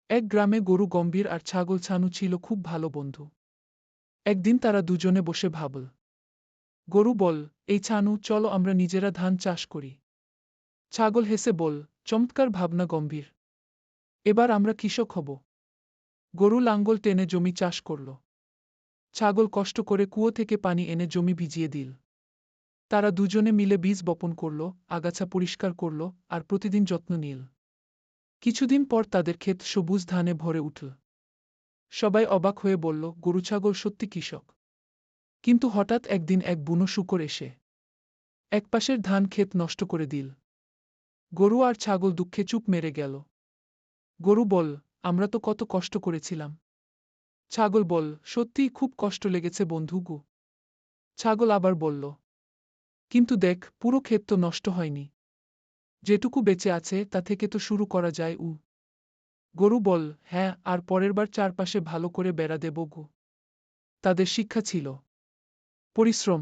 এক গ্রামে গরু গম্ভীর আর ছাগল ছানু ছিল খুব ভালো বন্ধু। একদিন তারা দুজনে বসে ভাবল। গরু বল, এই ছানু, চলো আমরা নিজেরা ধান চাষ করি। ছাগল হেসে বল, চমৎকার ভাবনা গম্ভীর। এবার আমরা কৃষক হব। গরু লাঙ্গল টেনে জমি চাষ করল। ছাগল কষ্ট করে কুয়ো থেকে পানি এনে জমি ভিজিয়ে দিল। তারা দুজনে মিলে বীজ বপন করল, আগাছা পরিষ্কার করল, আর প্রতিদিন যত্ন নিল। কিছুদিন পর তাদের ক্ষেত সবুজ ধানে ভরে উঠল। সবাই অবাক হয়ে বলল, গরু ছাগল সত্যি কৃষক। কিন্তু হঠাৎ একদিন এক বুনো শূকর এসে একপাশের ধান ক্ষেত নষ্ট করে দিল। গরু আর ছাগল দুঃখে চুপ মেরে গেল। গরু বল, আমরা তো কত কষ্ট করেছিলাম। ছাগল বল, সত্যিই খুব কষ্ট লেগেছে বন্ধু গু। ছাগল আবার বলল, কিন্তু দেখ, পুরো ক্ষেত তো নষ্ট হয়নি। যেটুকু বেঁচে আছে তা থেকে তো শুরু করা যায়। গরু বল, হ্যাঁ, আর পরের বার চারপাশে ভালো করে বেড়া দেব গু। তাদের শিক্ষা ছিল পরিশ্রম,